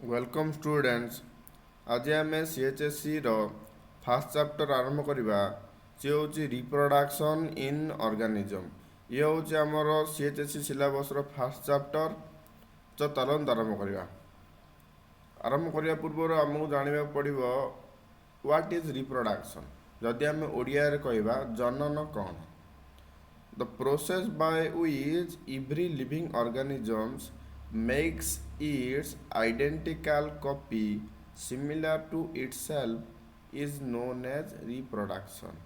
Welcome students. आज आम सीएचएससी रो fast chapter आरंभ करवा सी हूँ रिप्रोडक्शन इन ऑर्गेनिज्म। ये हूँ आमर सीएचएससी सिलेबस रो फास्ट चैप्टर। तो चलते आरंभ करने पूर्व आमको जानवा पड़ो व्हाट इज रिप्रोडक्शन। जदि आम ओडिया रे कहवा जनन कौन। The process by which every living organism makes its identical copy similar to itself is known as reproduction।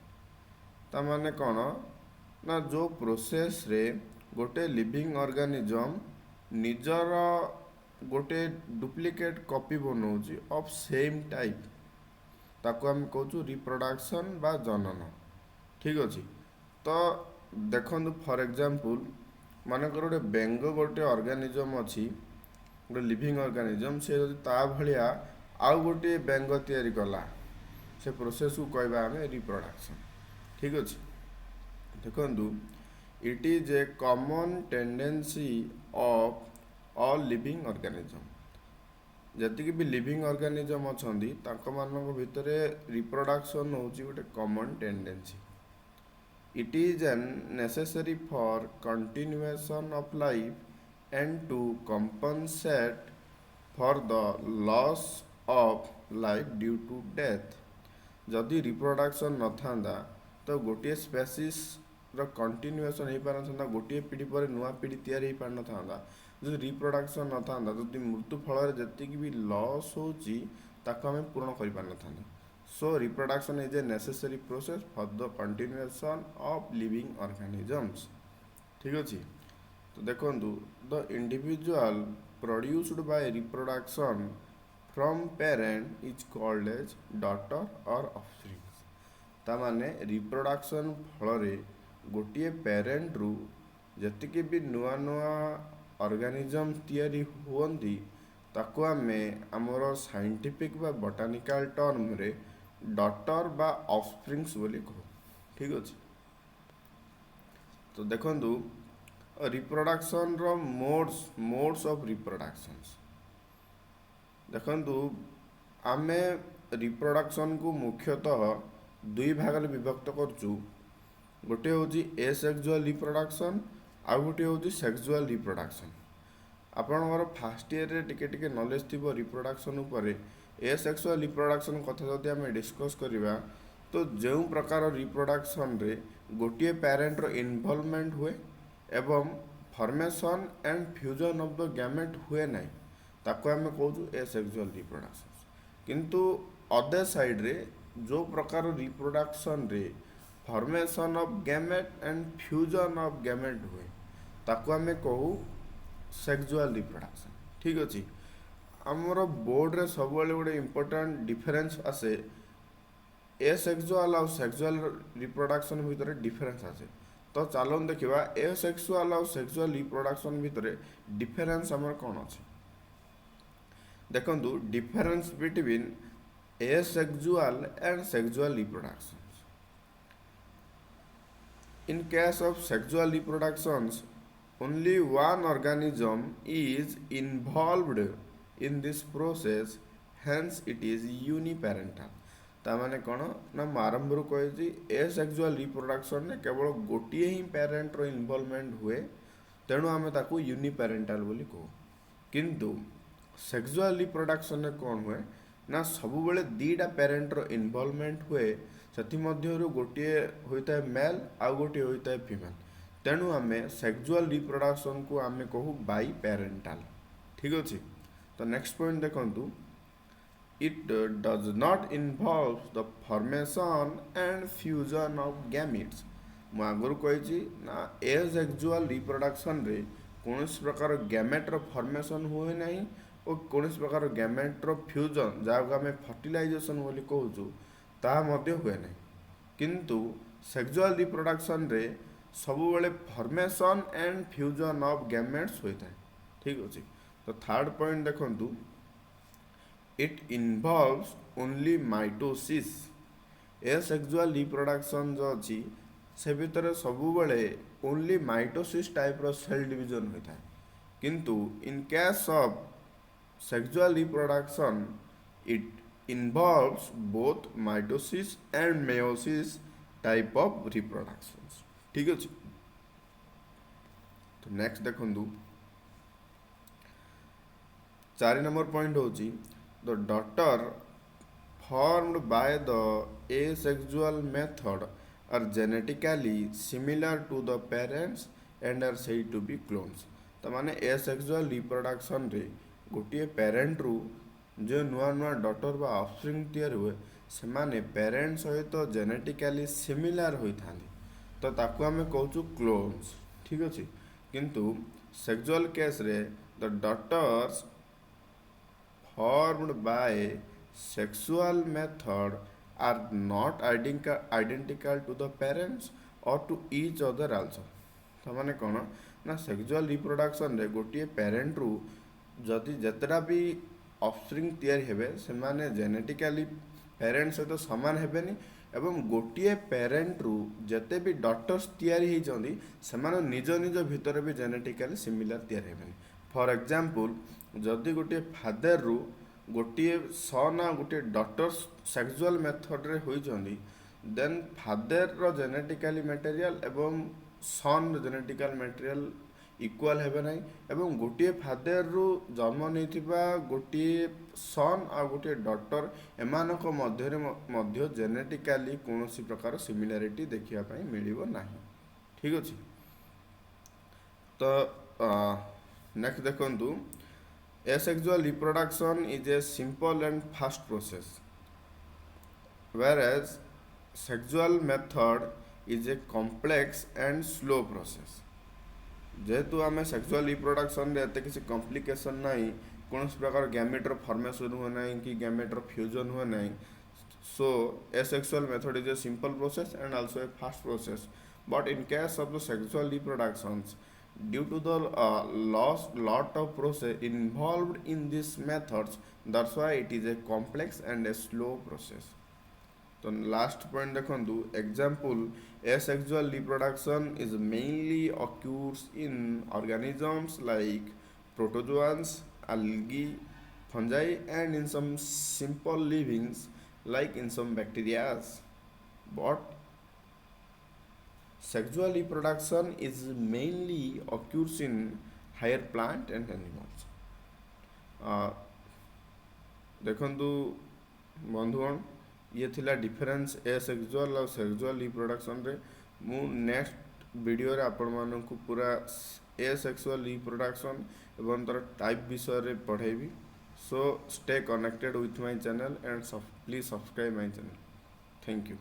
ता माने कौन ना जो प्रोसेस रे गोटे लिविंग ऑर्गेनिज्म निजर गोटे डुप्लिकेट कॉपी बनाऊँच ऑफ सेम टाइप ताको हम कहूँ रिप्रोडक्शन बा जनन। ठीक अच्छे। तो देखो फॉर एग्जांपल मानकर गोटे बेंग गोटे ऑर्गेनिज्म अच्छी गोटे लिविंग ऑर्गेनिज्म से जब ता भलिया आउ गोटे बेंग तैयारी कला से प्रोसेस को कहवा आम रिप्रोडक्शन। ठीक अच्छे। देखु it is a common tendency of all living organism. जतिक भी लिविंग ऑर्गेनिज्म अच्छा भितर रिप्रोडक्शन हूँ गोटे common tendency. It is necessary for continuation of life and to compensate for the loss of life due to death। जदि reproduction न था तो गोटे स्पेसीस रो कंटिन्यूएशन हो पार ना गोटे पीढ़ी पर नुआ पीढ़ी तैयारी हो पार ना। जो रिप्रोडक्शन न था जदि मृत्यु फल जी भी लॉस होची ताको आम पूर्ण कर पार ना। So reproduction is a necessary process for the continuation of living organisms। ठीक अच्छे। तो देखो the individual produced by reproduction from parent is called as daughter or offspring। ता माने रिप्रोडक्शन फल गोटे पेरेंट रु जतिके भी नुआ नुआ ऑर्गेनिज्म तैयारी हुअंती ताको आमे आमर साइंटिफिक बा बोटानिकल टर्म रे डॉटर बा ऑफस्प्रिंग्स बोली कहो। ठीक अच्छे। तो देखो रिप्रोडक्शन रो मोड्स ऑफ रिप्रोडक्शन देखु आमे रिप्रोडक्शन को मुख्यतः दुई भाग में विभक्त करचु। गोटे हूँ एसेक्सुअल रिप्रोडक्शन आउ गोटे हूँ सेक्सुअल रिप्रोडक्शन। आपणकर फास्ट ईयर रे टिके नॉलेज थी रिप्रोडक्शन उपरे एसेक्सुअल रिप्रोडक्शन कथा जदि आम डिस्कस करवा तो जो प्रकार रिप्रोडक्शन रे गोटे पेरेंट रो इन्वॉल्वमेंट हुए एवं formation and fusion of the gamete हुए ना ताको आम कहूँ एसेक्सुअल रिप्रोडक्शन। किंतु अदर साइड रे जो प्रकार रिप्रोडक्शन रे formation of gamete and fusion of gamete हुए ताको आम कहू सेक्सुअल रिप्रोडक्शन। ठीक अच्छे। आमर बोर्ड रे सब गोटे इम्पोर्टाट डिफरेन्स आसे एसेक्सुअल और सेक्सुअल रिप्रोडक्शन भितर डिफरेन्स आसे। तो चलो देखा एसेक्सुअल और सेक्सुअल रिप्रोडक्शन भितर डिफरेन्स आमर कौन अच्छे। देखो difference between asexual and sexual reproduction. In case of sexual reproductions, only one organism is involved in this process, hence it is uniparental। तामाने कौन ना आरंभ कही एसेक्सुअल रिप्रोडक्शन ने केवल गोटे ही पेरेंट रो इन्वॉल्वमेंट हुए तेणु आम ताकू यूनिपेरेंटाल बोली कहू। किंतु सेक्सुअल रिप्रोडक्शन ने कौन हुए ना सब बेले दीटा पेरेंट रो इन्वॉल्वमेंट हुए से गोटे होता है मेल आउ गोटे होता है फीमेल तेणु आम सेक्सुअल रिप्रोडक्शन को आम कहू बाई पेरेंटाल। ठीक अच्छे। तो नेक्स्ट पॉइंट देखु it does not involve the formation and fusion of gametes. मु आगुरी कही ना एसेक्सुअल रिप्रोडक्शन रे कौन प्रकार गैमेट रो फॉर्मेशन हुए ना और कौन प्रकार गैमेट रो फ्यूजन जहाँ आम फर्टिलाइजेशन बोली कहूँ ता मध्य हुए ना। किंतु सेक्सुअल रिप्रोडक्शन रे सबु बेले formation and fusion of gametes होता है। ठीक अच्छे। तो थर्ड पॉइंट देखु it involves only mitosis. Asexual reproduction जो अच्छी से भितर सबु बेले ओनली माइटोसिस टाइप रो सेल डिवीजन होता है। किंतु in case of sexual reproduction, it involves both mitosis and meiosis type of reproductions. ठीक ଅଛି। तो नेक्स्ट देखंतु 4 नंबर पॉइंट होची the daughter formed by the asexual method are genetically similar to the parents and are said to be clones। तो माने asexual reproduction रे गोटे parent रु जो नुआ नुआ डॉटर बा ऑफस्प्रिंग तैयार हुए सेमाने पेरेंट सहित जेनेटिकली सिमिलार होइथांती तो ताकू आमे कहूछु क्लोन्स। ठीक अछि। किंतु सेक्सुअल केस रे the daughters formed by sexual method are not identical to the parents or to each other also। तो माने कौन ना सेक्सुअल रिप्रोडक्शन रे गोटे पेरेंट रु जदि जतरा भी ऑफस्प्रिंग तैयारी हेबे से माने जेनेटिकली पेरेंट सहित समान हेबेनी एवं गोटे पेरेंट रु जते भी डॉटर्स तैयारी होइचंदी से माने निज निज भितर भी जेनेटिकली सिमिलर तैयारी हेबेनी। फॉर एग्जांपल जदि गोटे फादर रु गोटे सन आ गोटे डॉटर्स सेक्सुअल मेथड रे होइचंदी देन फादर रो जेनेटिकली मटेरियल एवं सन रो जेनेटिकल मटेरियल इक्वल हेबे नाही एवं गोटे फादर रु जन्म नैथिबा गोटे सन आ गोटे डॉटर एमानक मध्य जेनेटिकली कोनोसी प्रकार सिमिलारिटी देखिया पई मिलिबो नाही। ठीक अछि। तो नेक्स्ट देखंतु asexual reproduction is a simple and fast process whereas sexual method is a complex and slow process। जेहेतु आम सेक्सुअल रिप्रोडक्शन रे एते किसी कॉम्प्लिकेशन नहीं कौन प्रकार गैमेटर फॉर्मेशन हुए ना कि गैमेटर फ्यूजन हुए ना सो asexual method is a simple process and also a fast process but in case of the sexual reproductions due to the lot of process involved in these methods that's why it is a complex and a slow process। तो last point देखंतु example asexual reproduction is mainly occurs in organisms like protozoans, algae, fungi and in some simple livings like in some bacteria but sexual reproduction is mainly occurs in higher plant and animals। देखंतु बंधुगण ये थिला difference asexual और sexual reproduction रे मु next video रे आपण मानकु पूरा एसेक्सुअल रिप्रोडक्शन एवं तर टाइप विषय रे पढ़ेबी। So stay connected with my channel and please subscribe my channel. Thank you.